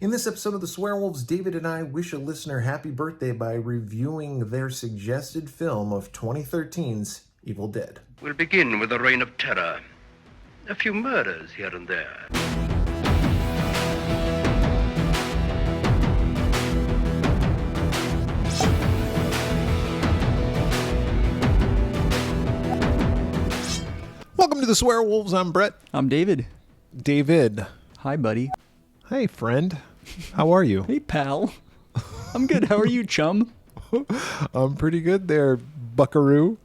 In this episode of the Swearwolves, David and I wish a listener happy birthday by reviewing their suggested film of 2013's Evil Dead. We'll begin with a reign of terror. A few murders here and there. Welcome to the Swearwolves. I'm Bret. I'm David. David. Hi, buddy. Hey, friend. How are you? Hey, pal. I'm good. How are you, chum? I'm pretty good there, buckaroo.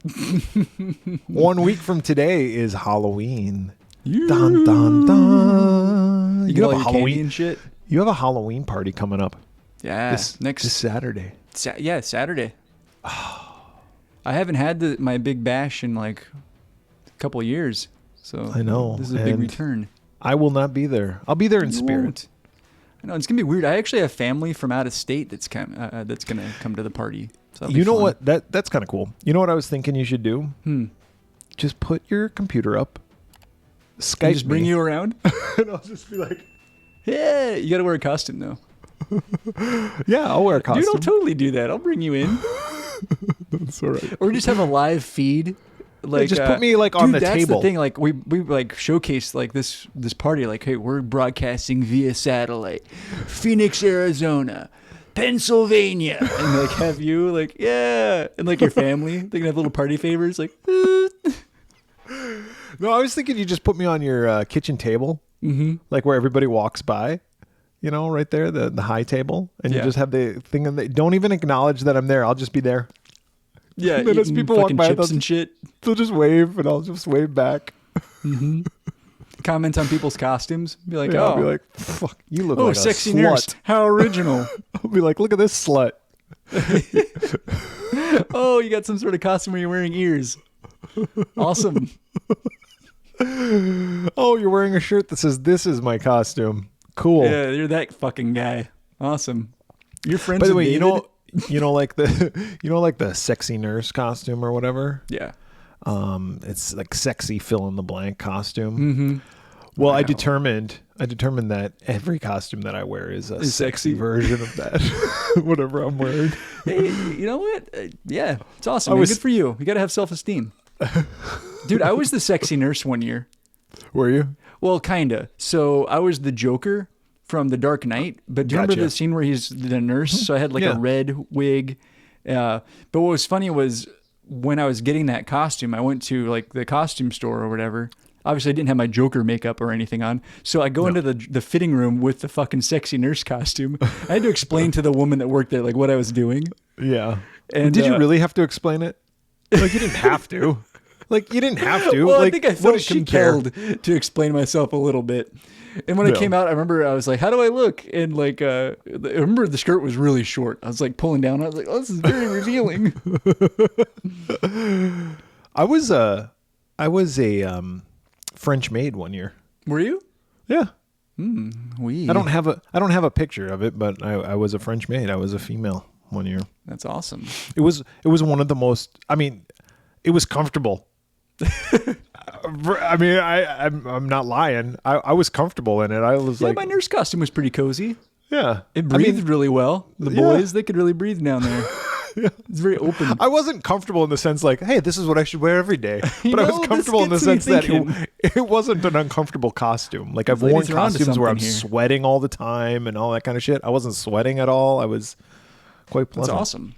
1 week from today is Halloween. Yeah. Dun, dun, dun. You got all your candy and shit? You have a Halloween party coming up. Yeah. This Saturday. Saturday. I haven't had my big bash in like a couple of years. So I know. This is a big return. I will not be there. I'll be there in spirit. Won't. I know it's gonna be weird. I actually have family from out of state that's gonna come to the party. So you know what? That's kind of cool. You know what I was thinking you should do? Just put your computer up. Skype just bring you around, and I'll just be like, yeah. You gotta wear a costume though. yeah, I'll wear a costume. Dude, I'll totally do that. I'll bring you in. That's all right. Or just have a live feed. Like, just put me like on the that's table. The thing. Like we like showcase like this party. Like, hey, we're broadcasting via satellite, Phoenix, Arizona, Pennsylvania, and like have you like and like your family. They can have little party favors. Like, No, I was thinking you just put me on your kitchen table, like where everybody walks by. You know, right there, the high table, and you just have the thing, and they don't even acknowledge that I'm there. I'll just be there. Yeah, and then as people walk by, chips and shit, they'll just wave, and I'll just wave back. Comment on people's costumes. Be like, I'll be like, "Fuck, you look like a sexy slut." nurse. How original. I'll be like, "Look at this slut." Oh, you got some sort of costume where you're wearing ears. Awesome. Oh, you're wearing a shirt that says, "This is my costume." Cool. Yeah, you're that fucking guy. Awesome. You're friends By the with way, David? you know, like the sexy nurse costume or whatever. Yeah. It's like sexy fill in the blank costume. Well, I determined that every costume that I wear is a sexy version of that. Whatever I'm wearing. Hey, you know what? Yeah, it's awesome. Man. Good for you. You got to have self-esteem. Dude, I was the sexy nurse one year. Were you? Well, kinda. So I was the Joker from The Dark Knight. But do you remember the scene where he's the nurse? So I had like a red wig. But what was funny was when I was getting that costume, I went to like the costume store or whatever. Obviously, I didn't have my Joker makeup or anything on. So I go into the fitting room with the fucking sexy nurse costume. I had to explain to the woman that worked there like what I was doing. Yeah. And did you really have to explain it? Like you didn't have to. Like you didn't have to. Well, like, I think I felt compelled to explain myself a little bit. And when I came out, I remember I was like, how do I look? And like, I remember the skirt was really short. I was like pulling down. I was like, oh, this is very revealing. I was a French maid one year. Were you? Yeah. Oui. I don't have a picture of it, but I was a French maid. I was a female one year. That's awesome. It was one of the most, I mean, it was comfortable. I mean, I'm not lying. I was comfortable in it. I was like, my nurse costume was pretty cozy. Yeah. It breathed really well. The boys, they could really breathe down there. It's very open. I wasn't comfortable in the sense like, hey, this is what I should wear every day. But I was comfortable in the sense that it wasn't an uncomfortable costume. Like I've worn costumes where I'm sweating all the time and all that kind of shit. I wasn't sweating at all. I was quite pleasant. That's awesome.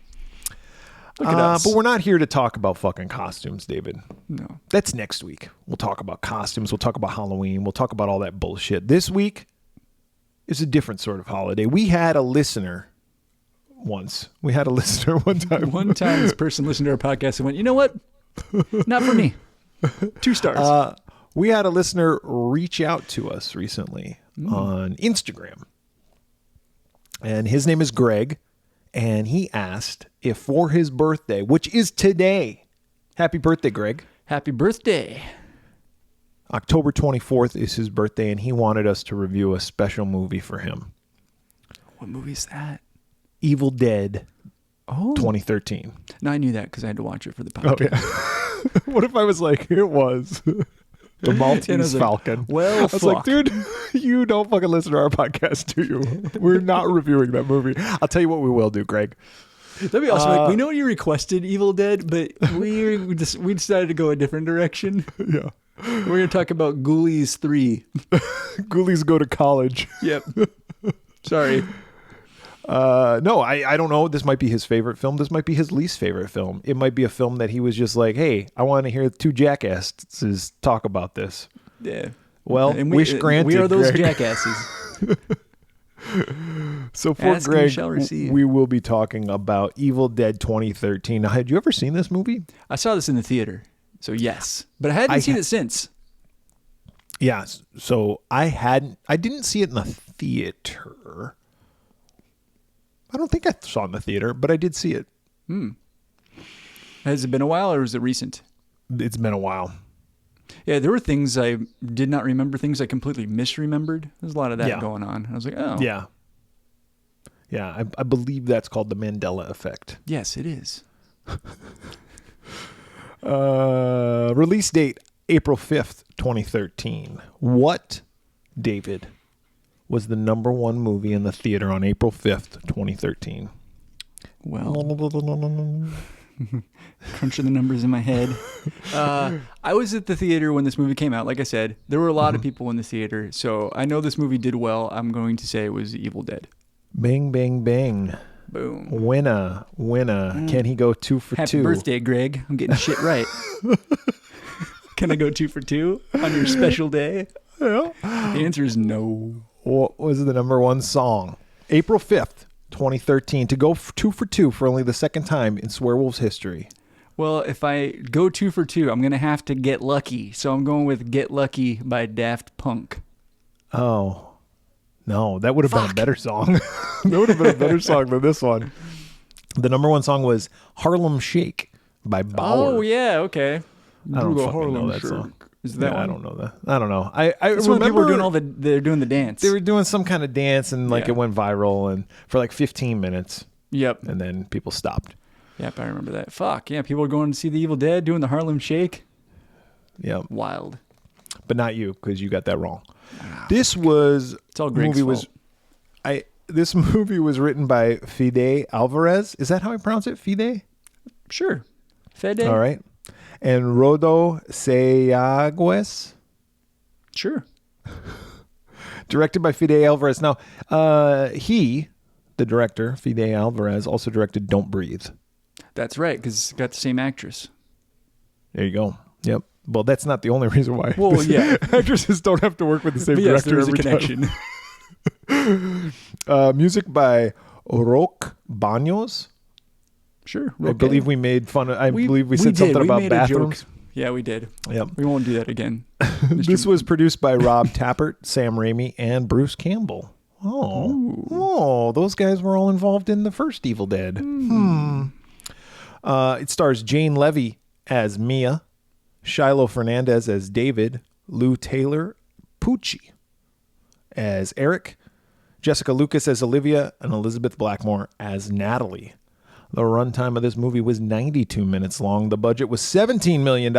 Look at us. But we're not here to talk about fucking costumes, David. No. That's next week. We'll talk about costumes. We'll talk about Halloween. We'll talk about all that bullshit. This week is a different sort of holiday. We had a listener once. We had a listener one time. One time this person listened to our podcast and went, you know what? Not for me. 2 stars. We had a listener reach out to us recently on Instagram. And his name is Greg. And he asked if for his birthday, which is today, happy birthday, Greg. Happy birthday. October 24th is his birthday, and he wanted us to review a special movie for him. What movie is that? Evil Dead 2013. No, I knew that because I had to watch it for the podcast. Oh, yeah. What if I was like, it was? The Maltese Falcon. Well, I was like, dude, you don't fucking listen to our podcast, do you? We're not reviewing that movie. I'll tell you what we will do, Greg. That'd be awesome. Like, we know you requested Evil Dead, but we decided to go a different direction. Yeah. We're going to talk about Ghoulies 3. Ghoulies go to college. Yep. Sorry. No, I don't know. This might be his favorite film. This might be his least favorite film. It might be a film that he was just like, hey, I want to hear two jackasses talk about this. Yeah. Well, wish granted. We are those Greg. jackasses. So for Greg, we will be talking about Evil Dead 2013. Now, had you ever seen this movie? I saw this in the theater, so yes. But I hadn't seen it since. Yeah, so I didn't see it in the theater. I don't think I saw it in the theater, but I did see it. Has it been a while or is it recent? It's been a while. Yeah, there were things I did not remember, things I completely misremembered. There's a lot of that going on. I was like, oh. Yeah. Yeah, I believe that's called the Mandela effect. Yes, it is. Release date, April 5th, 2013. What, David, was the number one movie in the theater on April 5th, 2013? Well... crunching the numbers in my head. I was at the theater when this movie came out. Like I said, there were a lot of people in the theater, so I know this movie did well. I'm going to say it was Evil Dead. Bang, bang, bang. Boom. Winner. Can he go 2 for 2? Happy birthday, Greg. I'm getting shit right. Can I go 2 for 2 on your special day? Yeah. The answer is no. What was the number one song? April 5th. 2013 to go 2 for 2 for only the second time in Swearwolves history. Well, if I go 2 for 2, I'm going to have to get lucky. So I'm going with Get Lucky by Daft Punk. Oh, no, that would have been a better song. That would have been a better song than this one. The number one song was Harlem Shake by Bauer. Oh, yeah, okay. I don't fucking know that song. Is that one? I don't know that. I don't know. I remember people were doing they're doing the dance. They were doing some kind of dance and it went viral and for like 15 minutes. Yep. And then people stopped. Yep, I remember that. Fuck. Yeah, people were going to see The Evil Dead doing the Harlem Shake. Yep. Wild. But not you, because you got that wrong. This was it's all Greg's fault. This movie was written by Fede Alvarez. Is that how I pronounce it? Fede? Sure. Fede. All right. And Rodo Seyagues. Sure. Directed by Fede Alvarez. Now, the director, Fede Alvarez, also directed Don't Breathe. That's right, because it's got the same actress. There you go. Yep. Well, that's not the only reason why. Well, yeah. Actresses don't have to work with the same director there is every a connection. Music by Roque Banos. Sure. I believe we made fun of. I believe we said something about bathrooms. Yeah, we did. Yep. We won't do that again. This was produced by Rob Tappert, Sam Raimi, and Bruce Campbell. Oh, those guys were all involved in the first Evil Dead. It stars Jane Levy as Mia, Shiloh Fernandez as David, Lou Taylor Pucci as Eric, Jessica Lucas as Olivia, and Elizabeth Blackmore as Natalie. The runtime of this movie was 92 minutes long. The budget was $17 million.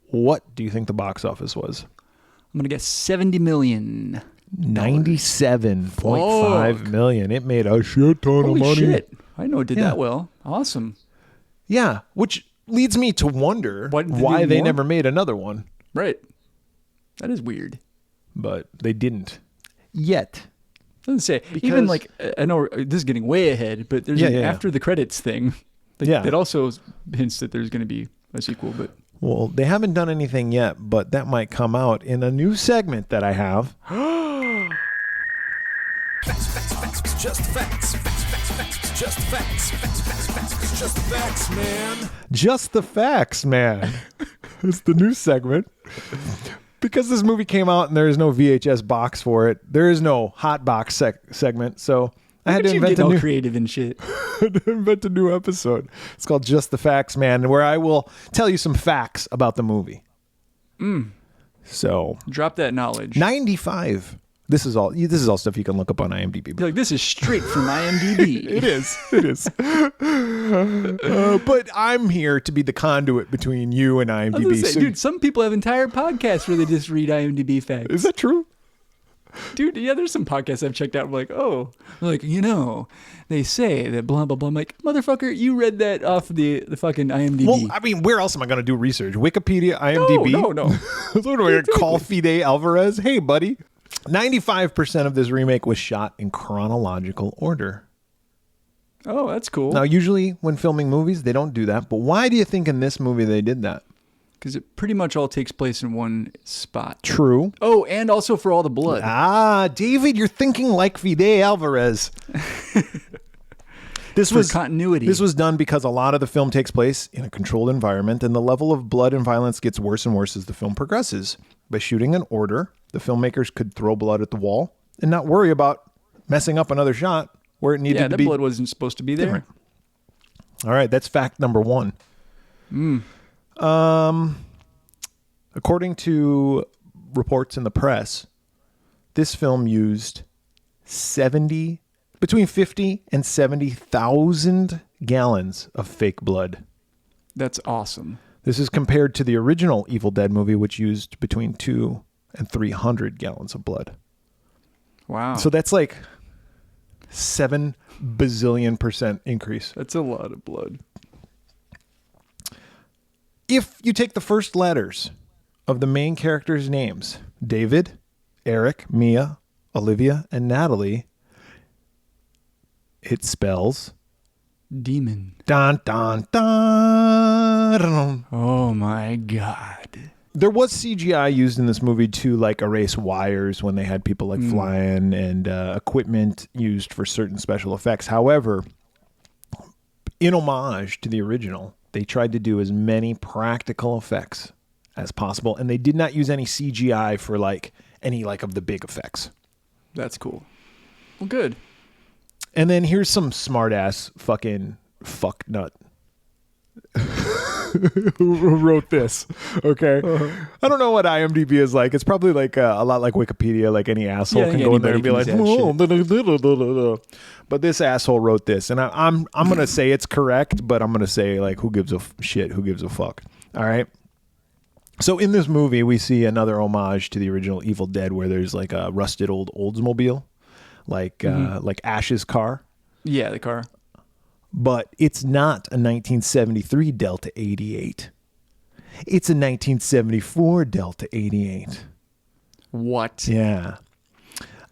What do you think the box office was? I'm going to guess $70 million. $97.5 million. It made a shit ton of money. Holy shit. I know it did that well. Awesome. Yeah, which leads me to wonder why they never made another one. Right. That is weird. But they didn't. Yet. Doesn't say. Even like, I know this is getting way ahead, but there's after the credits thing. It also hints that there's going to be a sequel. But well, they haven't done anything yet, but that might come out in a new segment that I have. Just facts. Just facts. Just the facts, man. Just the facts, man. It's the new segment. Because this movie came out and there is no VHS box for it, there is no hot box segment. So I had to invent a new creative and shit. invent a new episode. It's called Just the Facts, Man, where I will tell you some facts about the movie. So drop that knowledge. 95 This is all stuff you can look up on IMDb. You're like, this is straight from IMDb. It is. But I'm here to be the conduit between you and IMDb. Dude, some people have entire podcasts where they just read IMDb facts. Is that true? Dude, yeah, there's some podcasts I've checked out. I'm like, oh, like, they say that blah, blah, blah. I'm like, motherfucker, you read that off the fucking IMDb. Well, I mean, where else am I going to do research? Wikipedia, IMDb? No. What do I call Fide Alvarez? Hey, buddy. 95% of this remake was shot in chronological order. Oh, that's cool. Now, usually when filming movies, they don't do that. But why do you think in this movie they did that? Because it pretty much all takes place in one spot. True. Oh, and also for all the blood. Ah, David, you're thinking like Fide Alvarez. This was continuity. This was done because a lot of the film takes place in a controlled environment, and the level of blood and violence gets worse and worse as the film progresses. By shooting in order, the filmmakers could throw blood at the wall and not worry about messing up another shot where it needed to be. Yeah, the blood wasn't supposed to be there. Different. All right, that's fact number 1. According to reports in the press, this film used between 50 and 70,000 gallons of fake blood. That's awesome. This is compared to the original Evil Dead movie, which used between 200 and 300 gallons of blood. Wow. So that's like 7 bazillion% increase. That's a lot of blood. If you take the first letters of the main characters' names, David, Eric, Mia, Olivia, and Natalie, it spells demon. Dun, dun, dun, dun. Oh my God. There was CGI used in this movie to like erase wires when they had people like flying and equipment used for certain special effects. However, in homage to the original, they tried to do as many practical effects as possible, and they did not use any CGI for like any like of the big effects. That's cool. Well, good. And then here's some smart ass fucking fuck nut who wrote this. Okay. I don't know what IMDb is like. It's probably like a lot like Wikipedia. Like any asshole can go in there and be like, but this asshole wrote this, and I'm gonna say it's correct, but I'm gonna say like, who gives a shit? Who gives a fuck? All right. So in this movie, we see another homage to the original Evil Dead, where there's like a rusted old Oldsmobile, like Ash's car. Yeah, the car. But it's not a 1973 Delta 88. It's a 1974 Delta 88. What? Yeah.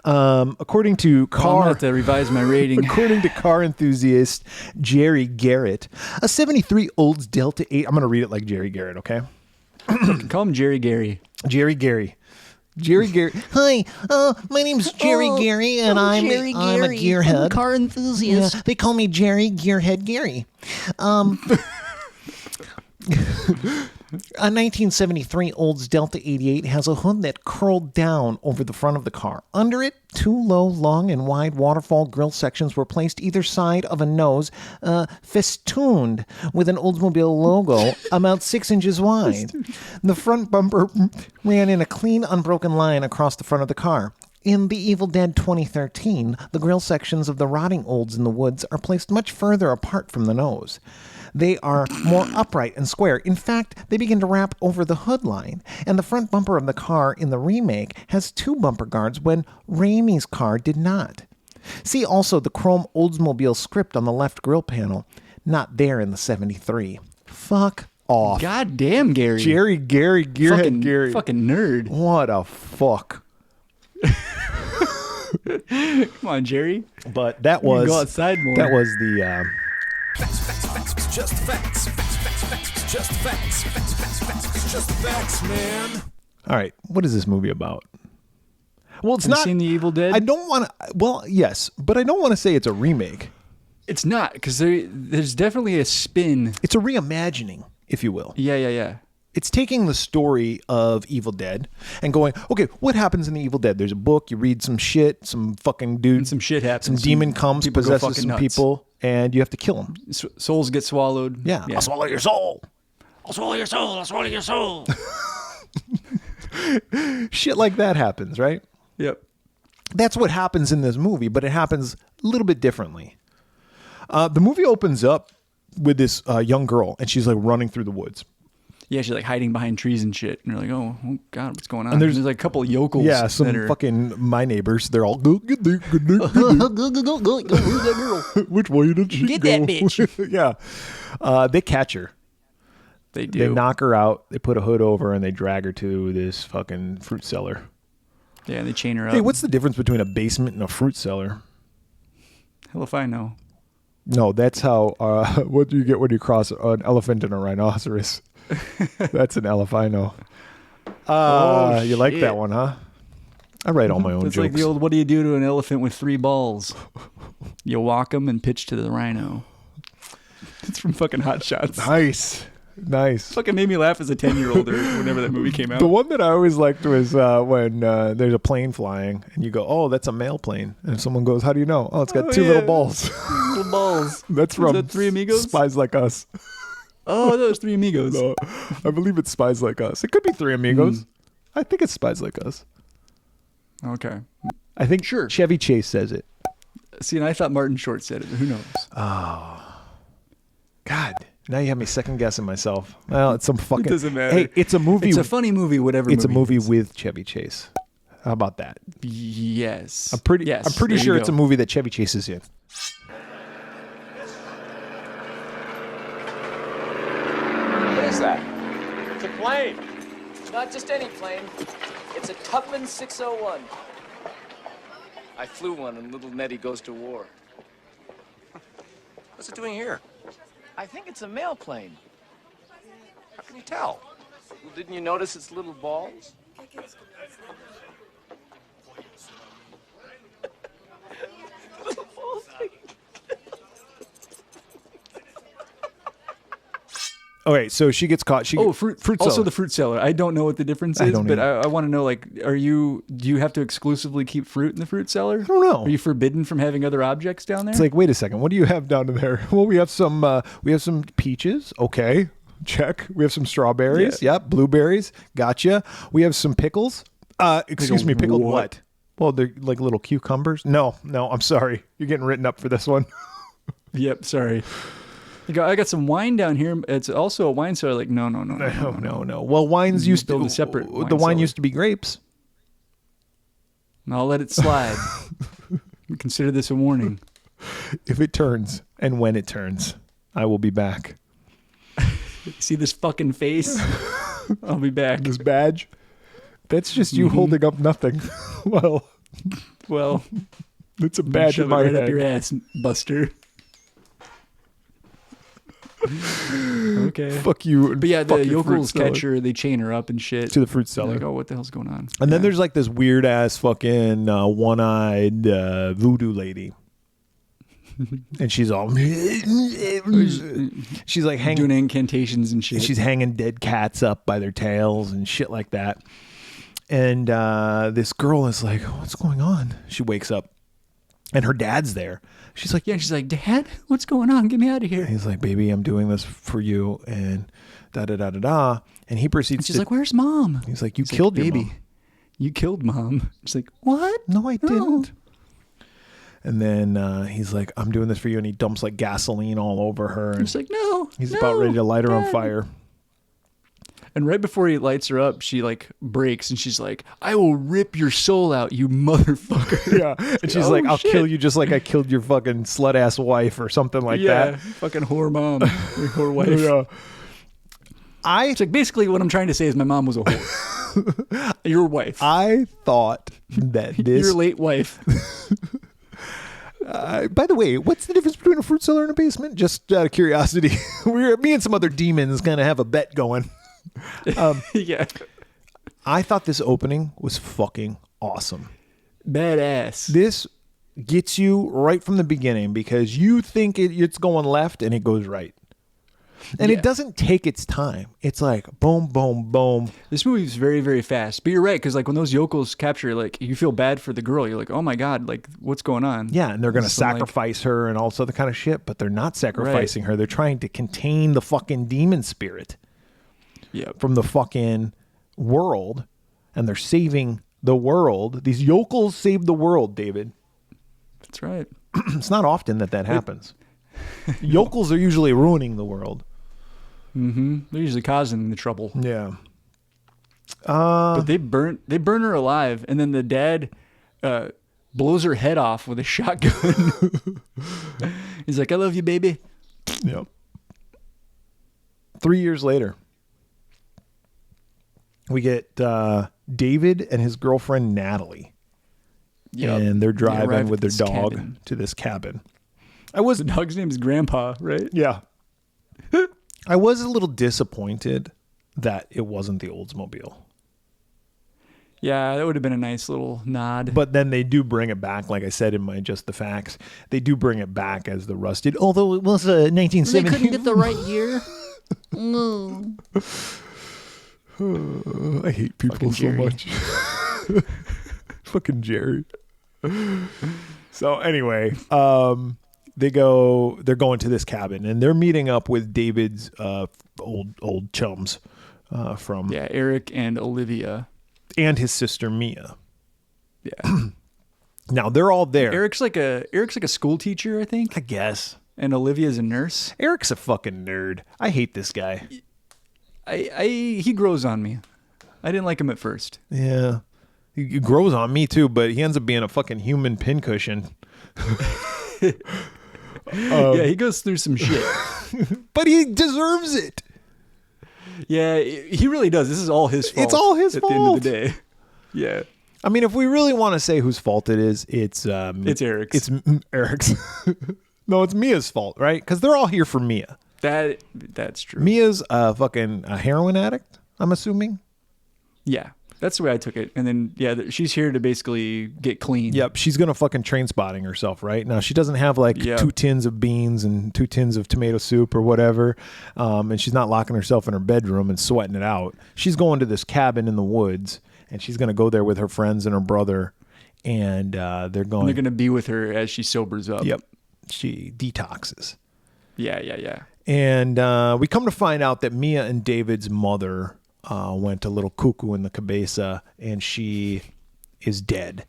According to I'm gonna have to revise my rating. According to car enthusiast Jerry Garrett, a 73 Olds Delta 8. I'm going to read it like Jerry Garrett, okay? Call him Jerry Gary. Jerry Gary. Hi, my name's Jerry Gary, and I'm a gearhead. I'm a car enthusiast. Yeah, they call me Jerry Gearhead Gary. A 1973 Olds Delta 88 has a hood that curled down over the front of the car. Under it, 2 low, long, and wide waterfall grille sections were placed either side of a nose, festooned with an Oldsmobile logo about 6 inches wide. The front bumper ran in a clean, unbroken line across the front of the car. In The Evil Dead 2013, the grille sections of the rotting Olds in the woods are placed much further apart from the nose. They are more upright and square. In fact, they begin to wrap over the hood line. And the front bumper of the car in the remake has 2 bumper guards when Raimi's car did not. See also the chrome Oldsmobile script on the left grille panel. Not there in the 73. Fuck off. God damn, Gary. Jerry Gary, Gearhead Gary. Fucking nerd. What a fuck. Come on, Jerry. But that was... go outside more. That was the... Facts, just facts. Facts, just facts. Facts, just facts, man. All right, what is this movie about? Well, it's Have you not... seen The Evil Dead? I don't want to... Well, yes, but I don't want to say it's a remake. It's not, because there's definitely a spin. It's a reimagining, if you will. Yeah. It's taking the story of Evil Dead and going, okay, what happens in the Evil Dead? There's a book, you read some shit, some fucking dude... And some shit happens. Some demon comes, people possesses some nuts. people, and you have to kill them. Souls get swallowed. Yeah. I'll swallow your soul. I'll swallow your soul. I'll swallow your soul. Shit like that happens, right? Yep. That's what happens in this movie, but it happens a little bit differently. The movie opens up with this young girl, and she's like running through the woods. Yeah, she's like hiding behind trees and shit. And you're like, oh God, what's going on? And there's like a couple of yokels. Yeah, some that are... fucking my neighbors. They're all which way did she Get go? that bitch. Yeah, they catch her. They do. They knock her out. They put a hood over her, and they drag her to this fucking fruit cellar. Yeah, and they chain her up. Hey, what's the difference between a basement and a fruit cellar? Hell if I know. No, that's how. What do you get when you cross an elephant and a rhinoceros? That's an elefino. You like that one, huh? I write all my own It's jokes. like the old, what do you do to an elephant with 3 balls? You walk him and pitch to the rhino. It's from fucking Hot Shots. Nice. Fucking made me laugh as a 10-year-old or whenever that movie came out. The one that I always liked was when there's a plane flying and you go, oh, that's a male plane. And someone goes, how do you know? Oh, it's got 2 little balls. Little balls. That's from that Three Amigos? Spies Like Us. Oh, that was 3 Amigos. No, I believe it's Spies Like Us. It could be 3 Amigos. I think it's Spies Like Us. Okay. I think Sure. Chevy Chase says it. See, and I thought Martin Short said it, but who knows? God, now you have me second guessing myself. Well, it's some fucking. It doesn't matter. Hey, it's a movie. It's a funny movie, whatever. It's a movie it is. with Chevy Chase. How about that? Yes. I'm pretty Yes, sure there you it's a go. movie that Chevy Chase is in. What is that? It's a plane. Not just any plane. It's a Tubman 601. I flew one and little Nettie goes to war. What's it doing here? I think it's a mail plane. How can you tell? Well, didn't you notice its little balls? Little balls. Okay, so she gets caught. Fruit. cellar. Also, the fruit cellar. I don't know what the difference is, don't but either. I want to know. Like, do you have to exclusively keep fruit in the fruit cellar? I don't know. Are you forbidden from having other objects down there? It's like, wait a second. What do you have down in there? Well, we have some peaches. Okay, check. We have some strawberries. Yeah. Yep. Blueberries. Gotcha. We have some pickles. Excuse me, pickled what? Well, they're like little cucumbers. No, I'm sorry. You're getting written up for this one. Yep. Sorry. I got some wine down here. It's also a wine cellar. Like, no. No. Well, wines used to build a separate the wine wine cellar. used to be grapes. I'll let it slide. Consider this a warning. If it turns and when it turns, I will be back. See this fucking face? I'll be back. This badge, that's just you holding up nothing. Well, it's a badge in shove my it right head. up your ass, Buster. Okay. Fuck you. But yeah, the fuck your fruit yokels cellar. catch her. They chain her up and shit. To the fruit They're cellar. like, oh, what the hell's going on? And then there's like this weird ass fucking one-eyed voodoo lady. And she's all she's like doing incantations and shit. she's hanging dead cats up by their tails and shit like that. And this girl is like, what's going on? She wakes up and her dad's there. She's like, she's like, Dad, what's going on? Get me out of here. he's like, baby, I'm doing this for you, and da-da-da-da-da. And he proceeds She's to... like, where's Mom? He's like, you He's like, killed your baby. mom. You killed Mom. She's like, what? No, I didn't. And then he's like, I'm doing this for you, and he dumps like gasoline all over her. And She's like, no. he's about ready to light her on Dad." fire. And right before he lights her up, she like breaks and she's like, I will rip your soul out, you motherfucker. Yeah. And she's Oh, like, I'll shit. kill you just like I killed your fucking slut-ass wife or something like that. Fucking whore mom. Or whore wife. Yeah. It's like basically what I'm trying to say is my mom was a whore. Your wife. I thought that this... Your late wife. by the way, what's the difference between a fruit cellar and a basement? Just out of curiosity. Me and some other demons kind of have a bet going. Yeah. I thought this opening was fucking awesome. Badass. This gets you right from the beginning because you think it's going left and it goes right. And Yeah. it doesn't take its time. It's like boom, boom, boom. This movie's very, very fast. But you're right, because like when those yokels capture, like you feel bad for the girl. You're like, oh my God, like what's going on? Yeah, and they're going to Some, like- sacrifice her and all this other kind of shit, but they're not sacrificing her. They're trying to contain the fucking demon spirit Yeah. from the fucking world, and they're saving the world. These yokels saved the world, David. That's right. It's not often that happens. Yokels are usually ruining the world. Mm-hmm. They're usually causing the trouble. Yeah. But they burn her alive, and then the dad blows her head off with a shotgun. He's like, "I love you, baby." Yep. 3 years later, we get David and his girlfriend Natalie. Yep. And they're driving with their this dog cabin. to this cabin. The dog's name is Grandpa, right? Yeah. I was a little disappointed that it wasn't the Oldsmobile. Yeah, that would have been a nice little nod. But then they do bring it back, like I said in my Just the Facts. They do bring it back as the rusted, although it was 1970. They couldn't get the right year. No. I hate people so much. Fucking Jerry. So anyway, they're going to this cabin, and they're meeting up with David's old chums from Eric and Olivia and his sister Mia. Yeah. Now they're all there. Eric's like a school teacher, I think. I guess. And Olivia's a nurse. Eric's a fucking nerd. I hate this guy. He grows on me. I didn't like him at first. Yeah. He grows on me too, but he ends up being a fucking human pincushion. Yeah, he goes through some shit. But he deserves it. Yeah, he really does. This is all his fault. It's all his fault. At the end of the day. Yeah. I mean, if we really want to say whose fault it is, it's Eric's. It's Eric's. No, it's Mia's fault, right? Because they're all here for Mia. That's true. Mia's fucking a heroin addict, I'm assuming. Yeah, that's the way I took it. And then, she's here to basically get clean. Yep, she's going to fucking train spotting herself, right? Now, she doesn't have 2 tins of beans and 2 tins of tomato soup or whatever, and she's not locking herself in her bedroom and sweating it out. She's going to this cabin in the woods, and she's going to go there with her friends and her brother, and they're going to be with her as she sobers up. Yep, she detoxes. Yeah. And we come to find out that Mia and David's mother went a little cuckoo in the cabeza, and she is dead.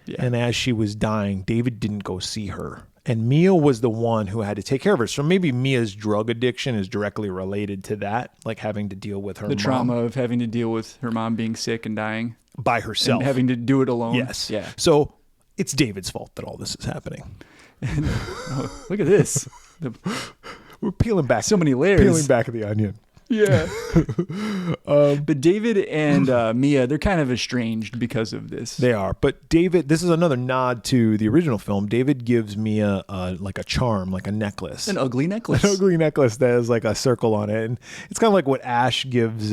Yeah. And as she was dying, David didn't go see her. And Mia was the one who had to take care of her. So maybe Mia's drug addiction is directly related to that, like having to deal with her the trauma of having to deal with her mom being sick and dying. By herself. And having to do it alone. Yes. Yeah. So it's David's fault that all this is happening. Look at this. We're peeling back. So many layers. Peeling back of the onion. Yeah. But David and Mia, they're kind of estranged because of this. They are. But David, this is another nod to the original film. David gives Mia like a charm, like a necklace. An ugly necklace. An ugly necklace that has like a circle on it. And it's kind of like what Ash gives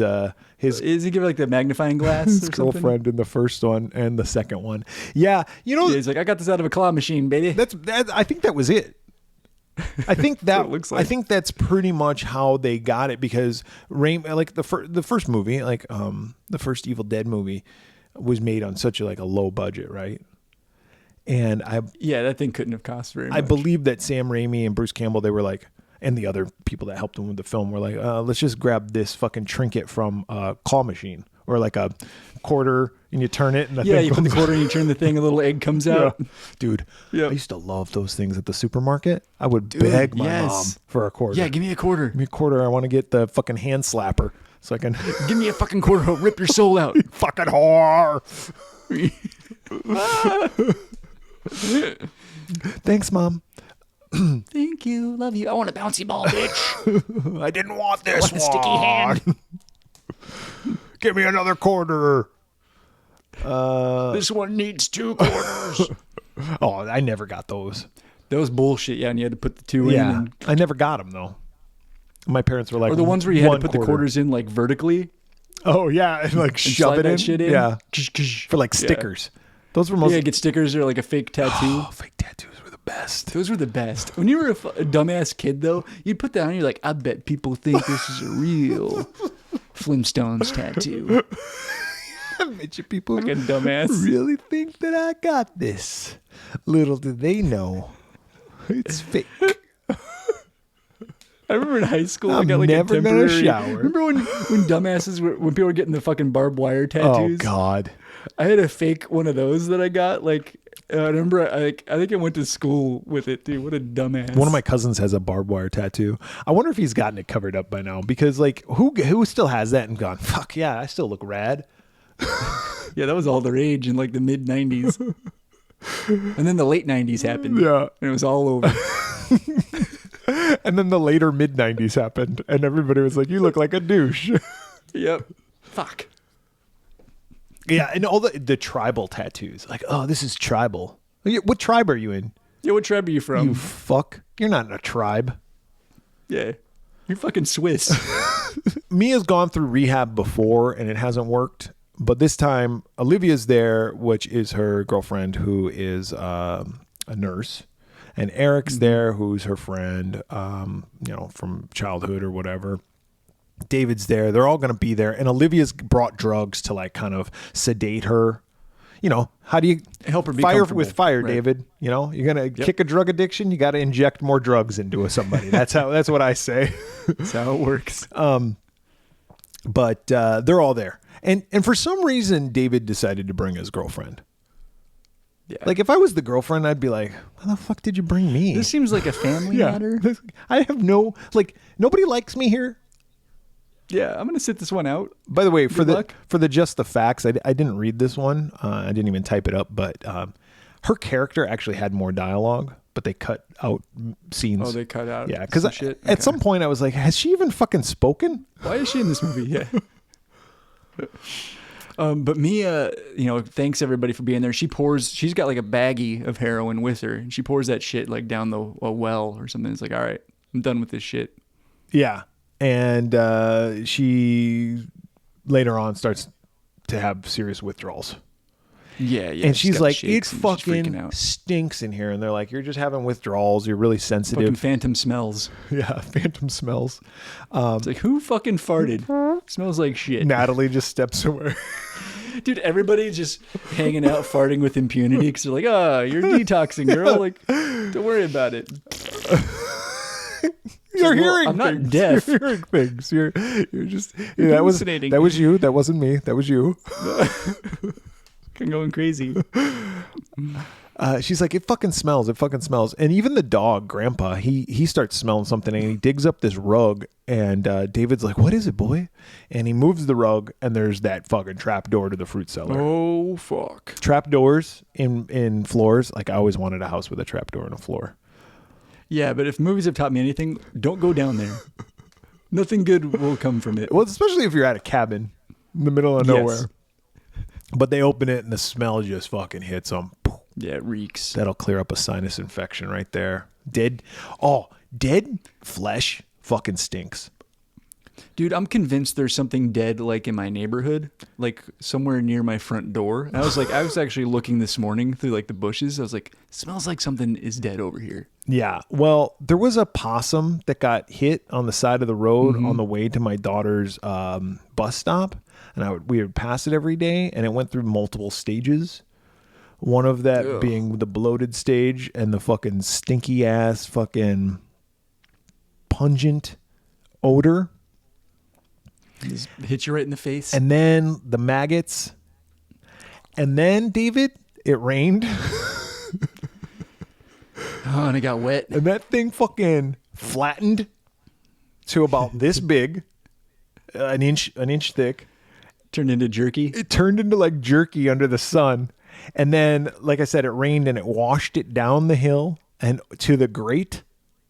his... Is he give like the magnifying glass his or girlfriend in the first one and the second one. Yeah. You know... Yeah, he's like, I got this out of a claw machine, baby. I think that was it. I think that it looks like. I think that's pretty much how they got it, because like the first movie, like the first Evil Dead movie, was made on such a low budget, right? And that thing couldn't have cost very much. I believe that Sam Raimi and Bruce Campbell, they were like, and the other people that helped them with the film were like, let's just grab this fucking trinket from a claw machine, or like a quarter, and you turn it, and you put the quarter and you turn the thing, a little egg comes out. Yeah. Dude, I used to love those things at the supermarket. I would beg my mom for a quarter. Yeah, give me a quarter. Give me a quarter. I want to get the fucking hand slapper so I can... Give me a fucking quarter. I'll rip your soul out. Fucking whore. Thanks, Mom. Thank you. Love you. I want a bouncy ball, bitch. I didn't want this I want a sticky hand. Give me another quarter. This one needs 2 quarters. Oh, I never got those. That was bullshit. Yeah, and you had to put the 2 in. Yeah, I never got them though. My parents were like, or the ones where you had to put quarter. the quarters in like vertically. Oh yeah, and like shove it in. Shit in. Yeah, for like stickers. Those were most. Yeah, get stickers or like a fake tattoo. Oh, fake tattoos were the best. Those were the best. When you were a dumbass kid though, you'd put that on. You're like, I bet people think this is a real Flintstones tattoo. I bet you people Fucking dumbass. really think that I got this. Little did they know, it's fake. I remember in high school, I'm I got like never a temporary gonna shower. Remember when dumbasses when people were getting the fucking barbed wire tattoos? Oh God. I had a fake one of those that I got. Like, I remember, I think I went to school with it, dude. What a dumbass. One of my cousins has a barbed wire tattoo. I wonder if he's gotten it covered up by now, because like who still has that and gone, fuck yeah, I still look rad. Yeah, that was all the rage in like the mid 90s. And then the late 90s happened. Yeah. And it was all over. And then the later mid 90s happened and everybody was like, you look like a douche. Yep. Fuck. Yeah, and all the tribal tattoos. Like, oh, this is tribal. What tribe are you in? Yeah, what tribe are you from? You fuck. You're not in a tribe. Yeah. You're fucking Swiss. Mia's gone through rehab before and it hasn't worked. But this time, Olivia's there, which is her girlfriend, who is a nurse. And Eric's there, who's her friend, from childhood or whatever. David's there. They're all going to be there. And Olivia's brought drugs to like kind of sedate her. You know, how do you help her be fire comfortable. with fire, Right. David? You know, you're going to kick a drug addiction. You got to inject more drugs into somebody. That's what I say. That's how it works. But they're all there. And for some reason, David decided to bring his girlfriend. Yeah. Like if I was the girlfriend, I'd be like, why the fuck did you bring me? This seems like a family matter. I have nobody likes me here. Yeah, I'm gonna sit this one out. By the way, for luck. the just the facts, I didn't read this one. I didn't even type it up, but her character actually had more dialogue, but they cut out scenes. Oh, they cut out. Yeah, because shit. at some point I was like, has she even fucking spoken? Why is she in this movie? Yeah. But Mia, thanks everybody for being there. She's got like a baggie of heroin with her, and she pours that shit like down a well or something. It's like, all right, I'm done with this shit. Yeah. And she later on starts to have serious withdrawals. Yeah. And she's like, it shakes and she's freaking fucking out. stinks in here. And they're like, you're just having withdrawals. You're really sensitive. Fucking phantom smells. Yeah, phantom smells. It's like, who fucking farted? Smells like shit. Natalie just steps away. Dude, everybody just hanging out, farting with impunity because they're like, you're detoxing, girl. Like, don't worry about it. You're Well, hearing I'm not things. deaf. You're hearing things. You're just You're hallucinating. that was you. That wasn't me. That was you. I'm going crazy. She's like, it fucking smells. It fucking smells. And even the dog, Grandpa, he starts smelling something and he digs up this rug. And David's like, what is it, boy? And he moves the rug and there's that fucking trap door to the fruit cellar. Oh, fuck. Trap doors in floors. Like I always wanted a house with a trap door in a floor. Yeah, but if movies have taught me anything, don't go down there. Nothing good will come from it. Well, especially if you're at a cabin in the middle of nowhere. Yes. But they open it and the smell just fucking hits them. Yeah, it reeks. That'll clear up a sinus infection right there. Dead flesh fucking stinks. Dude, I'm convinced there's something dead like in my neighborhood, like somewhere near my front door. And I was actually looking this morning through like the bushes. I was like, smells like something is dead over here. Yeah. Well, there was a possum that got hit on the side of the road on the way to my daughter's bus stop. And we would pass it every day and it went through multiple stages. One of that being the bloated stage and the fucking stinky ass fucking pungent odor. Just hit you right in the face. And then the maggots. And then, David, it rained. And it got wet. And that thing fucking flattened to about this big, an inch thick. Turned into jerky. It turned into like jerky under the sun. And then, like I said, it rained and it washed it down the hill and to the grate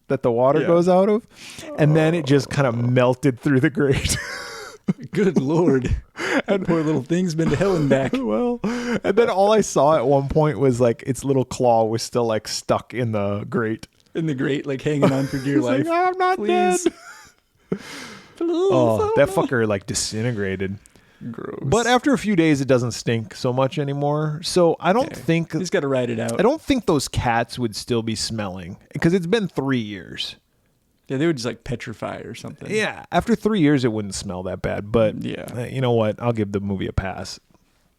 that the water goes out of. And then it just kind of melted through the grate. Good Lord. That poor little thing's been to hell and back. Well, and then all I saw at one point was like its little claw was still like stuck in the grate. In the grate, like hanging on for dear life. Like, I'm not Please. dead. Oh, that fucker like disintegrated. Gross. But after a few days, it doesn't stink so much anymore. So I don't think he's got to ride it out. I don't think those cats would still be smelling because it's been 3 years. Yeah, they would just like petrify or something. Yeah, after 3 years, it wouldn't smell that bad. But yeah, you know what? I'll give the movie a pass.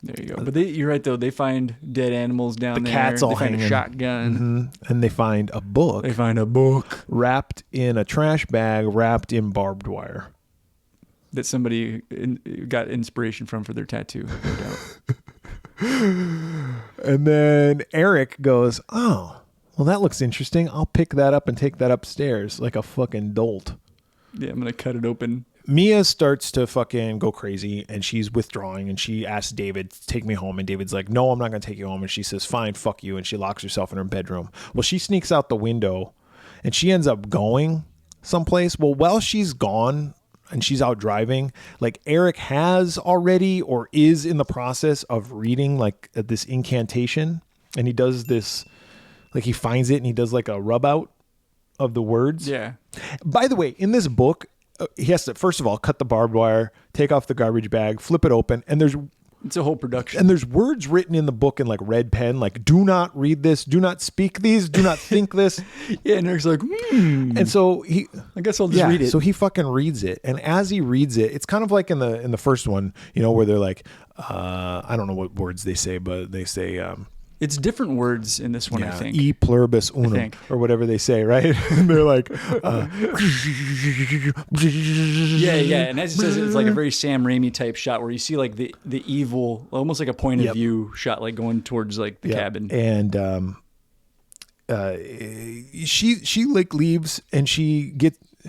There you go. But you're right though. They find dead animals down there. The cat's all they find hanging. a shotgun, and they find a book. They find a book wrapped in a trash bag, wrapped in barbed wire. That somebody got inspiration from for their tattoo. No doubt. And then Eric goes, oh, well, that looks interesting. I'll pick that up and take that upstairs like a fucking dolt. Yeah, I'm going to cut it open. Mia starts to fucking go crazy and she's withdrawing and she asks David to take me home. And David's like, no, I'm not going to take you home. And she says, fine, fuck you. And she locks herself in her bedroom. Well, she sneaks out the window and she ends up going someplace. Well, while she's gone and she's out driving, like Eric has already or is in the process of reading like this incantation. And he does this, like he finds it and he does like a rub out of the words. Yeah. By the way, in this book, he has to, first of all, cut the barbed wire, take off the garbage bag, flip it open, and it's a whole production. And there's words written in the book in like red pen, like do not read this, do not speak these, do not think this. Yeah, and Eric's like, And so I guess I'll just read it. So he fucking reads it, and as he reads it, it's kind of like in the first one, you know, where they're like, I don't know what words they say, but they say. It's different words in this one, I think. E pluribus unum, or whatever they say, right? And they're like, yeah. And as it says, it's like a very Sam Raimi type shot where you see like the evil, almost like a point of view shot, like going towards like the cabin. And she like leaves and she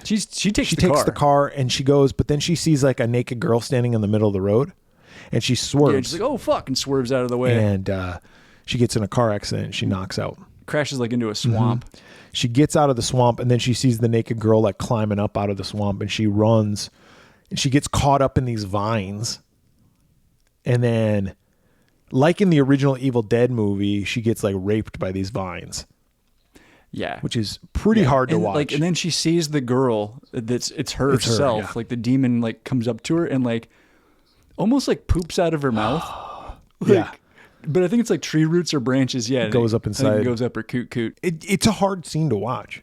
takes the car and she goes, but then she sees like a naked girl standing in the middle of the road, and she swerves. Yeah, she's like, oh fuck, and swerves out of the way. And she gets in a car accident and she knocks out. Crashes like into a swamp. Mm-hmm. She gets out of the swamp and then she sees the naked girl like climbing up out of the swamp, and she runs and she gets caught up in these vines. And then like in the original Evil Dead movie, she gets like raped by these vines. Yeah. Which is pretty hard to watch. Like, and then she sees the girl it's herself. Yeah. Like the demon like comes up to her and like almost like poops out of her mouth. Yeah. But I think it's like tree roots or branches. Yeah. It goes up inside. It goes up her coot. It's a hard scene to watch,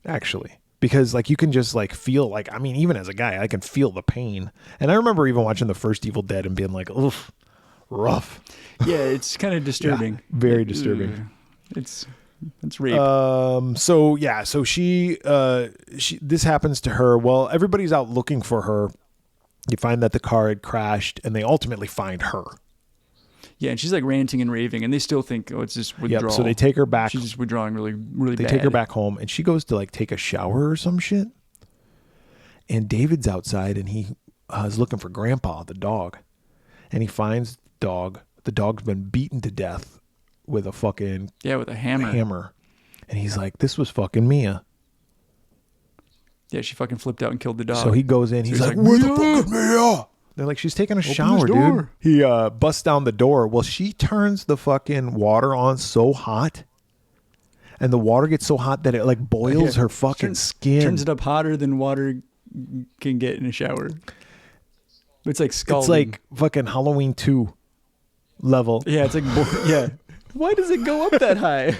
actually, because like you can just like feel like, I mean, even as a guy, I can feel the pain. And I remember even watching the first Evil Dead and being like, oof, rough. Yeah, it's kind of disturbing. Yeah, very disturbing. It's rape. So she this happens to her. Well, everybody's out looking for her. You find that the car had crashed, and they ultimately find her. Yeah, and she's like ranting and raving, and they still think, oh, it's just withdrawal. Yep, so they take her back. She's just withdrawing really, really bad. They take her back home, and she goes to like take a shower or some shit. And David's outside, and he is looking for Grandpa, the dog. And he finds the dog. The dog's been beaten to death with a fucking... Yeah, with a hammer. And he's like, this was fucking Mia. Yeah, she fucking flipped out and killed the dog. So he goes in. He's like, where the fuck is Mia? They're like, she's taking a shower, dude. He busts down the door. Well, she turns the fucking water on so hot. And the water gets so hot that it like boils her fucking skin. Turns it up hotter than water can get in a shower. It's like scalding. It's like fucking Halloween 2 level. Yeah, it's like, yeah. Why does it go up that high?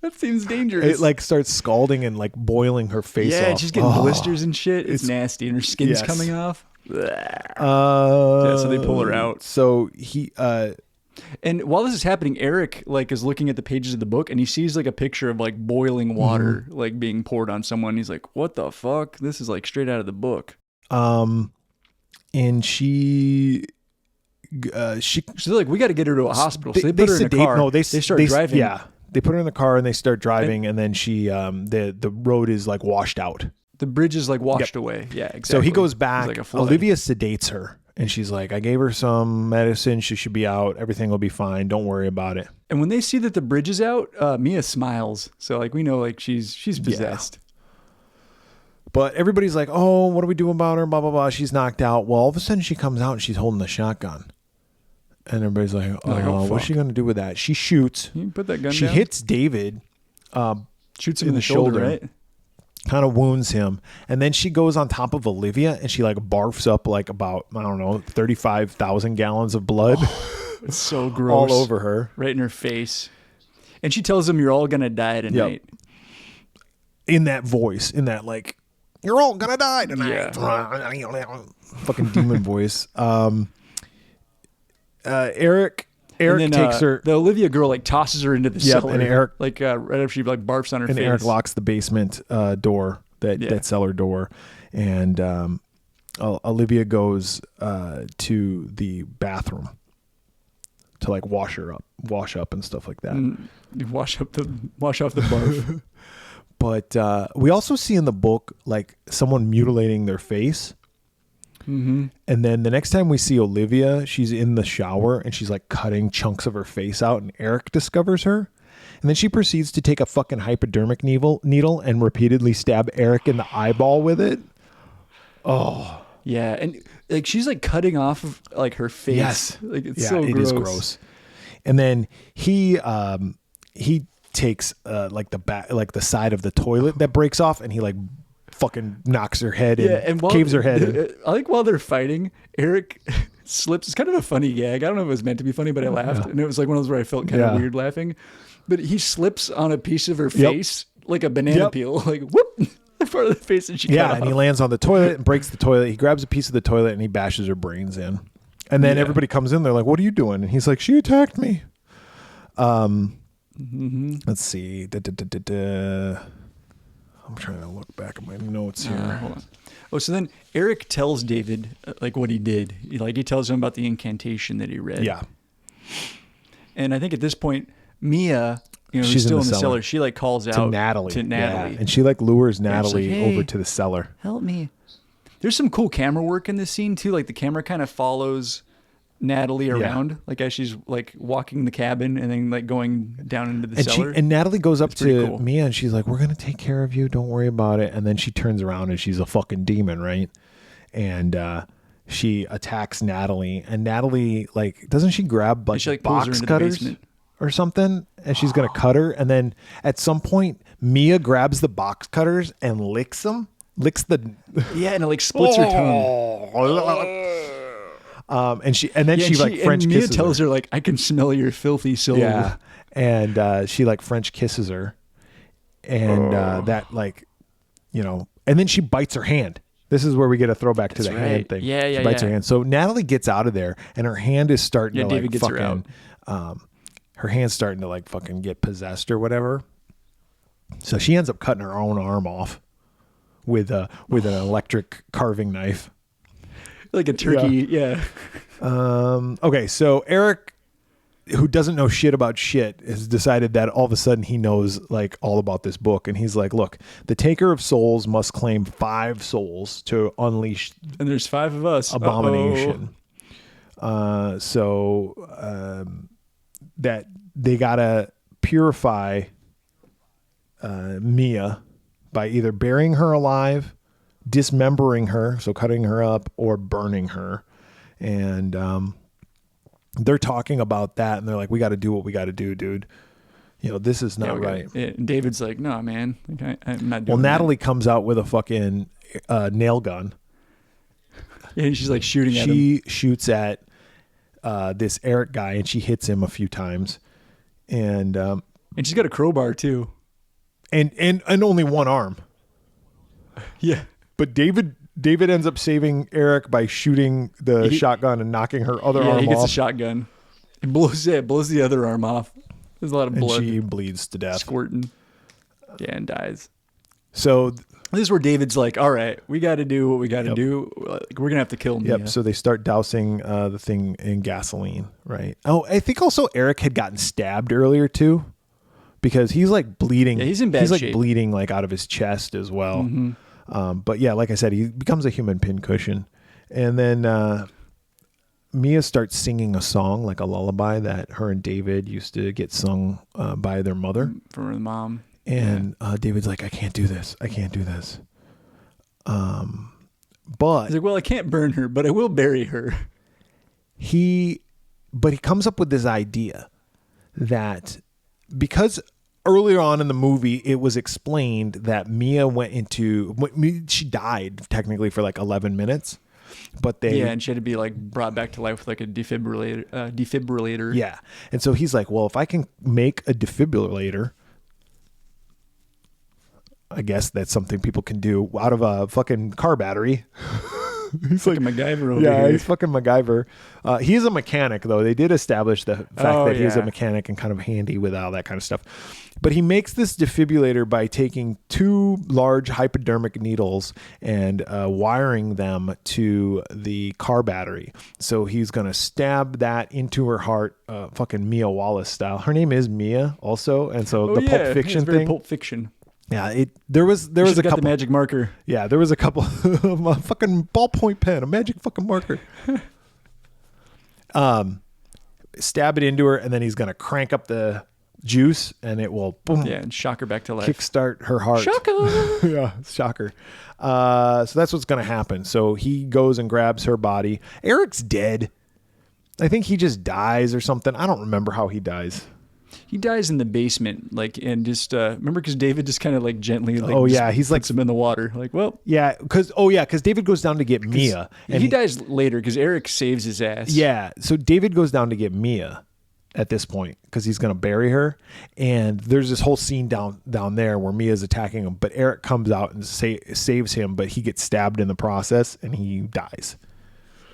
That seems dangerous. It like starts scalding and like boiling her face off. Yeah, she's getting blisters and shit. It's nasty. And her skin's coming off. Yeah, so they pull her out. So he and while this is happening, Eric like is looking at the pages of the book and he sees like a picture of like boiling water like being poured on someone. He's like, what the fuck? This is like straight out of the book. And she's like, we got to get her to a hospital. So they put her in a car. No, they start driving. Yeah, they put her in the car and they start driving, and then she the road is like washed out. The bridge is like washed away. Yeah, exactly. So he goes back. Like Olivia sedates her. And she's like, I gave her some medicine. She should be out. Everything will be fine. Don't worry about it. And when they see that the bridge is out, Mia smiles. So like we know like she's possessed. Yeah. But everybody's like, oh, what do we do about her? Blah, blah, blah. She's knocked out. Well, all of a sudden she comes out and she's holding the shotgun. And everybody's like, what's she going to do with that? She shoots. You put that gun She down? hits David. Shoots him in the shoulder, right? Kind of wounds him. And then she goes on top of Olivia and she like barfs up like about, I don't know, 35,000 gallons of blood. It's so gross. All over her. Right in her face. And she tells him, you're all going to die tonight. Yep. In that voice, in that like, you're all going to die tonight. Yeah. Fucking demon voice. Eric then, takes her. The Olivia girl like tosses her into the cellar. And Eric like right after she like barfs on her face. And Eric locks the basement door, that cellar door, and Olivia goes to the bathroom. to like wash up and stuff like that. Wash off the barf. But we also see in the book like someone mutilating their face. Mm-hmm. And then the next time we see Olivia, she's in the shower and she's like cutting chunks of her face out, and Eric discovers her. And then she proceeds to take a fucking hypodermic needle and repeatedly stab Eric in the eyeball with it. Oh. Yeah, and like she's like cutting off of like her face. Yes. Like it's so gross. It is gross. And then he takes like the back, like the side of the toilet that breaks off, and he like fucking knocks her head in, and caves her head in. I like while they're fighting, Eric slips. It's kind of a funny gag. I don't know if it was meant to be funny, but I laughed. And it was like one of those where I felt kind of weird laughing. But he slips on a piece of her face, like a banana peel, like whoop, part of the face that she cut off. And he lands on the toilet and breaks the toilet. He grabs a piece of the toilet and he bashes her brains in. And then everybody comes in. They're like, "What are you doing?" And he's like, "She attacked me." Let's see. I'm trying to look back at my notes here. Hold on. Oh, so then Eric tells David like what he did. He tells him about the incantation that he read. Yeah. And I think at this point, Mia, she's still in the cellar. She like calls out to Natalie. Yeah. And she like lures Natalie like, hey, over to the cellar. Help me. There's some cool camera work in this scene too. Like the camera kind of follows Natalie around, like as she's like walking the cabin and then like going down into the cellar. And Natalie goes up to Mia and she's like, "We're gonna take care of you. Don't worry about it." And then she turns around and she's a fucking demon, right? And she attacks Natalie. And Natalie like doesn't she grab like, she, like box cutters or something? And she's gonna cut her. And then at some point, Mia grabs the box cutters and licks them. Licks the and it like splits her tongue. And she like French and Mia Mia tells her like, "I can smell your filthy soul." Yeah, and she like French kisses her, and that like, and then she bites her hand. This is where we get a throwback to the hand thing. Yeah, she bites her hand. So Natalie gets out of there, and her hand is starting to David like gets fucking. her out. Her hand's starting to like fucking get possessed or whatever. So she ends up cutting her own arm off with an electric carving knife. Like a turkey, Okay, so Eric, who doesn't know shit about shit, has decided that all of a sudden he knows like all about this book, and he's like, "Look, the Taker of Souls must claim 5 souls to unleash." And there's 5 of us. Abomination. That they gotta purify Mia by either burying her alive, dismembering her, so cutting her up, or burning her. And they're talking about that, and they're like, "We got to do what we got to do, dude. This is not right." And David's like, "No, man, like, I'm not doing." Well, Natalie comes out with a fucking nail gun. Yeah, she's like shooting at him. She shoots at this Eric guy, and she hits him a few times, and she's got a crowbar too, and only one arm. Yeah. But David ends up saving Eric by shooting the shotgun and knocking her other arm off. Yeah, he gets a shotgun. It blows the other arm off. There's a lot of blood. And she bleeds to death. Squirting. Yeah, and dies. So this is where David's like, "All right, we got to do what we got to do. We're going to have to kill Mia." Yep, so they start dousing the thing in gasoline, right? Oh, I think also Eric had gotten stabbed earlier too, because he's like bleeding. Yeah, he's in bad shape. He's shape. like bleeding like out of his chest as well. Mm-hmm. But yeah, like I said, he becomes a human pincushion. And then Mia starts singing a song, like a lullaby that her and David used to get sung by their mother. For the mom. And David's like, "I can't do this. I can't do this." But he's like, "Well, I can't burn her, but I will bury her." He comes up with this idea that because earlier on in the movie, it was explained that Mia she died technically for like 11 minutes, but and she had to be like brought back to life with like a defibrillator. Yeah. And so he's like, "Well, if I can make a defibrillator, I guess that's something people can do out of a fucking car battery." He's fucking MacGyver over yeah, here. he's fucking MacGyver. He is a mechanic, though. They did establish the fact that he is a mechanic and kind of handy with all that kind of stuff. But he makes this defibrillator by taking 2 large hypodermic needles and wiring them to the car battery. So he's going to stab that into her heart, fucking Mia Wallace style. Her name is Mia also. And so the Pulp Fiction it's very thing. Pulp Fiction. Yeah, there was a couple the magic marker. Yeah, there was a couple of a fucking ballpoint pen, a magic fucking marker. Stab it into her, and then he's gonna crank up the juice, and it will boom. Yeah, and shock her back to life. Kickstart her heart. Shocker. Yeah, shocker. So that's what's gonna happen. So he goes and grabs her body. Eric's dead. I think he just dies or something. I don't remember how he dies. He dies in the basement, like, and just remember because David just kind of like gently, like, he's like puts him in the water, like, well, because David goes down to get Mia, and he dies later because Eric saves his ass. Yeah, so David goes down to get Mia at this point because he's gonna bury her, and there's this whole scene down there where Mia's attacking him, but Eric comes out and saves him, but he gets stabbed in the process and he dies.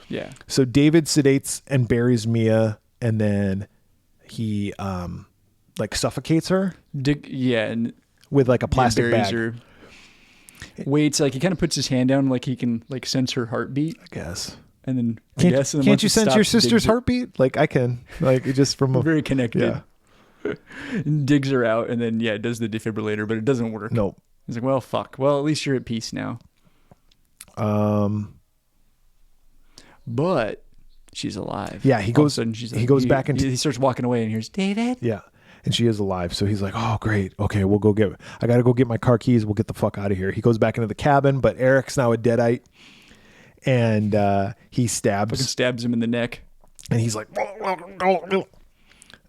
Yeah. So David sedates and buries Mia, and then he like suffocates her. And with like a plastic bag. Her. Waits, like he kind of puts his hand down, like he can like sense her heartbeat. I guess. And then can't you sense your sister's heartbeat? Like I can. Like it just from a very connected. Yeah. Digs her out, and then does the defibrillator, but it doesn't work. Nope. He's like, well, fuck. Well, at least you're at peace now. But she's alive. Yeah, he goes back into. He starts walking away and hears David. Yeah, and she is alive. So he's like, "Oh, great. Okay, I gotta go get my car keys. We'll get the fuck out of here." He goes back into the cabin, but Eric's now a deadite, and he stabs him in the neck, and he's like,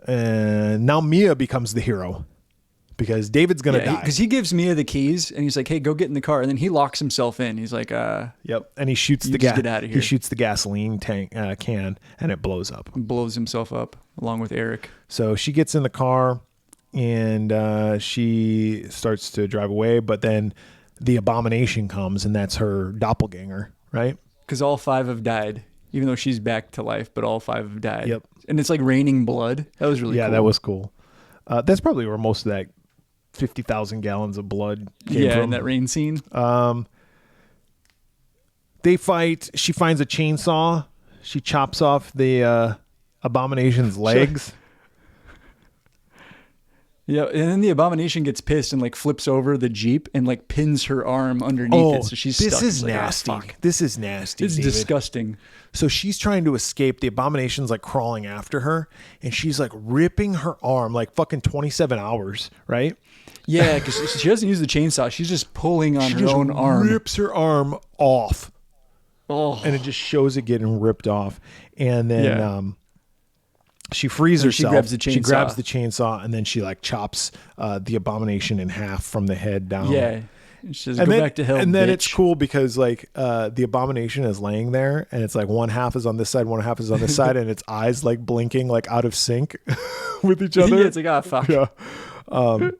and now Mia becomes the hero. Because David's gonna die. Because he gives Mia the keys and he's like, "Hey, go get in the car." And then he locks himself in. He's like, "Yep." And he shoots the gas. Get out of here. He shoots the gasoline tank can, and it blows up. And blows himself up along with Eric. So she gets in the car, and she starts to drive away. But then the abomination comes, and that's her doppelganger, right? Because all 5 have died, even though she's back to life. But all 5 have died. Yep. And it's like raining blood. That was really cool. Yeah, that was cool. That's probably where most of that 50,000 gallons of blood came from. In that rain scene. They fight. She finds a chainsaw. She chops off the abomination's legs. Yeah, and then the abomination gets pissed and like flips over the Jeep and like pins her arm underneath it, so she's stuck. This is nasty. This is nasty. It's disgusting. So she's trying to escape. The abomination's like crawling after her, and she's like ripping her arm like fucking 27 hours, right? Yeah, because she doesn't use the chainsaw. She's just pulling on her own arm. Rips her arm off. Oh, and it just shows it getting ripped off, and then she frees herself. She grabs the chainsaw, and then she like chops the abomination in half from the head down. Yeah. She says, go back to hell, and then bitch. It's cool because like the abomination is laying there, and it's like one half is on this side, one half is on this side, and its eyes like blinking like out of sync with each other. Yeah, it's like, fuck. Yeah.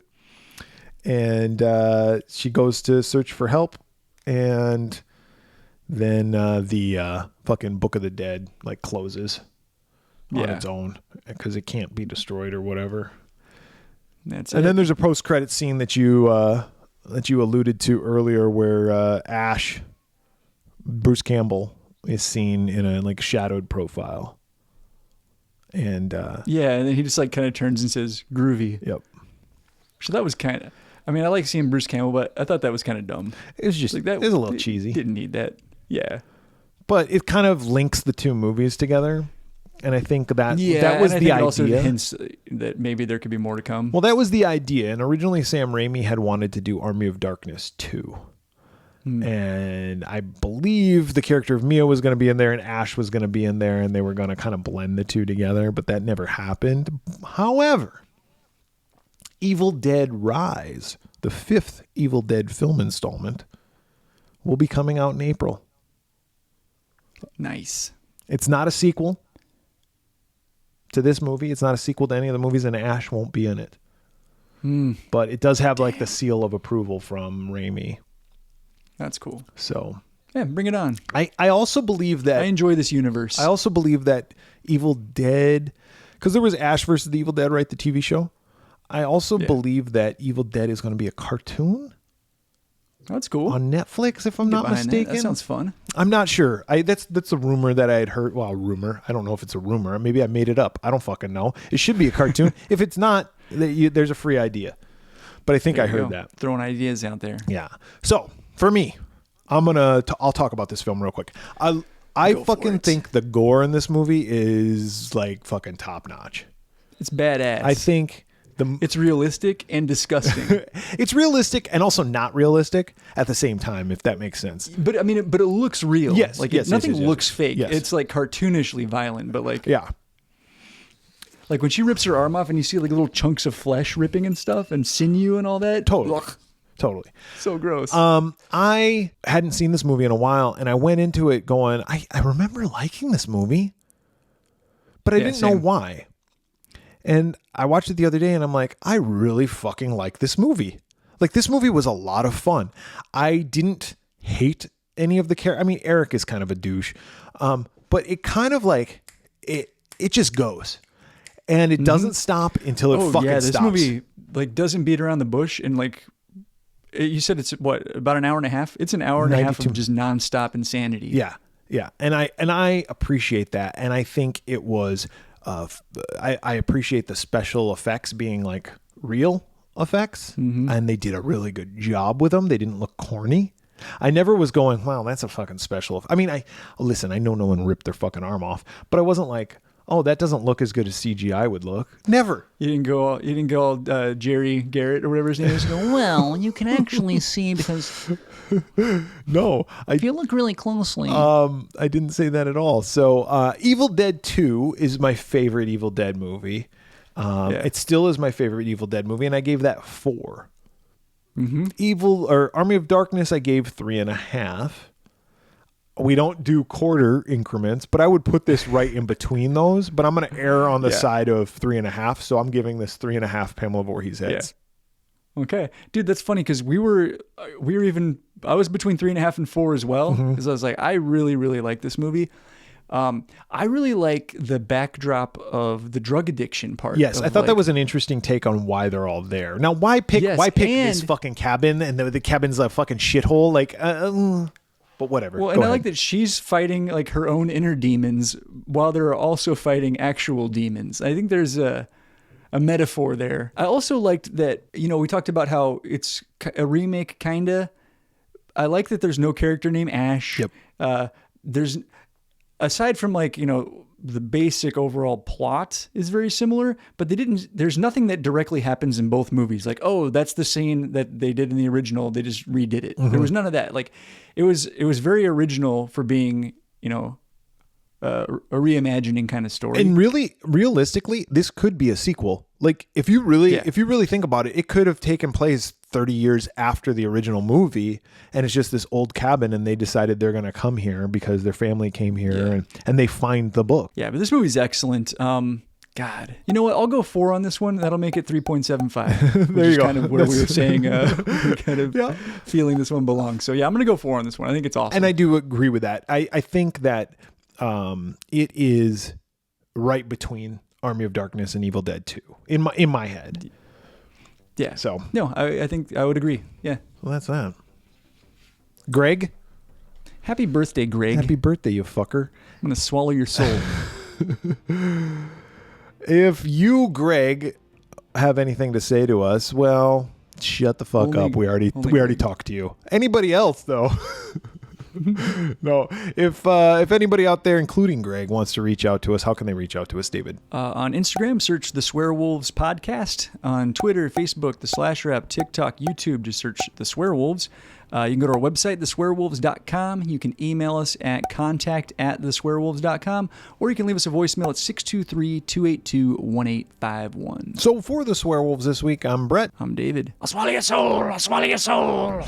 And she goes to search for help, and then the fucking Book of the Dead like closes on its own because it can't be destroyed or whatever. And then there's a post-credit scene that you alluded to earlier, where Bruce Campbell is seen in a like shadowed profile, and and then he just like kind of turns and says groovy. Yep. So that was kind of. I mean, I like seeing Bruce Campbell, but I thought that was kind of dumb. It was just like that. It was a little cheesy. Didn't need that. Yeah. But it kind of links the two movies together. And I think that was the idea. It also hints that maybe there could be more to come. Well, that was the idea. And originally Sam Raimi had wanted to do Army of Darkness 2. And I believe the character of Mia was going to be in there and Ash was going to be in there, and they were going to kind of blend the two together, but that never happened. However, Evil Dead Rise, the 5th Evil Dead film installment, will be coming out in April. Nice. It's not a sequel to this movie. It's not a sequel to any of the movies, and Ash won't be in it. But it does have like the seal of approval from Raimi. That's cool. So Yeah, bring it on. I also believe that I enjoy this universe. I also believe that Evil Dead, because there was Ash versus the Evil Dead, right? The TV show. I also believe that Evil Dead is going to be a cartoon. That's cool. On Netflix, if I'm not mistaken. That sounds fun. I'm not sure. That's a rumor that I had heard. Well, rumor. I don't know if it's a rumor. Maybe I made it up. I don't fucking know. It should be a cartoon. If it's not, there's a free idea. But I think I heard that. Throwing ideas out there. Yeah. So for me, I'll talk about this film real quick. I fucking think the gore in this movie is like fucking top notch. It's badass. I think it's realistic and disgusting. It's realistic and also not realistic at the same time, if that makes sense. But I mean, it looks real. Yes. Like yes, nothing yes, yes, looks fake. Yes. It's like cartoonishly violent, but like yeah. Like when she rips her arm off and you see like little chunks of flesh ripping and stuff and sinew and all that. Totally. Ugh. Totally. So gross. I hadn't seen this movie in a while, and I went into it going, I remember liking this movie, but I didn't know why. And I watched it the other day, and I'm like, I really fucking like this movie. Like, this movie was a lot of fun. I didn't hate any of the characters. I mean, Eric is kind of a douche, but it kind of like, it just goes. And it doesn't stop until it fucking this stops. Movie like doesn't beat around the bush, and like you said, it's what, about an hour and a half? It's an hour and a half of just nonstop insanity. Yeah, yeah, and I appreciate that, and I think it was. I appreciate the special effects being like real effects, and they did a really good job with them. They didn't look corny. I never was going, wow, that's a fucking special. I mean, I know no one ripped their fucking arm off, but I wasn't like, oh, that doesn't look as good as CGI would look. Never. You didn't go Jerry Garrett or whatever his name is. Well, you can actually see because No, if you look really closely. I didn't say that at all. So, Evil Dead 2 is my favorite Evil Dead movie. It still is my favorite Evil Dead movie, and I gave that 4. Army of Darkness, I gave 3.5. We don't do quarter increments, but I would put this right in between those. But I'm going to err on the side of 3.5, so I'm giving this 3.5 Pamela Voorhees Heads. Yeah. Okay, dude, that's funny because I was between 3.5 and 4 as well, because I was like, I really, really like this movie. I really like the backdrop of the drug addiction part. Yes, I thought that was an interesting take on why they're all there. Now, why pick this fucking cabin, and the cabin's a fucking shithole? Like, but whatever. Well, and I like that she's fighting like her own inner demons while they're also fighting actual demons. I think there's a metaphor there. I also liked that, we talked about how it's a remake, kinda. I like that there's no character named Ash. Yep. There's, aside from like, the basic overall plot is very similar, but there's nothing that directly happens in both movies. Like, oh, that's the scene that they did in the original. They just redid it. There was none of that. Like, it was very original for being, a reimagining kind of story. And really, realistically, this could be a sequel. Like, if you really think about it, it could have taken place 30 years after the original movie, and it's just this old cabin, and they decided they're going to come here because their family came here, and they find the book. Yeah, but this movie's excellent. God, you know what? I'll go 4 on this one. That'll make it 3.75. There you go. Kind of where we were saying, kind of feeling this one belongs. So yeah, I'm going to go 4 on this one. I think it's awesome. And I do agree with that. I think that it is right between Army of Darkness and Evil Dead 2 in my head. Yeah. So no, I think I would agree. Yeah. Well, that's that. Greg, happy birthday, Greg. Happy birthday, you fucker. I'm gonna swallow your soul. If you, Greg, have anything to say to us, well, shut the fuck up. We already talked to you. Anybody else, though? No. If anybody out there, including Greg, wants to reach out to us, how can they reach out to us, David? On Instagram, search the Swearwolves podcast. On Twitter, Facebook, the Slasher app, TikTok, YouTube, just search the Swearwolves. You can go to our website, theswearwolves.com. You can email us at contact@theswearwolves.com, or you can leave us a voicemail at 623-282-1851. So for the Swearwolves this week, I'm Brett. I'm David. I'll swallow your soul. I'll swallow your soul.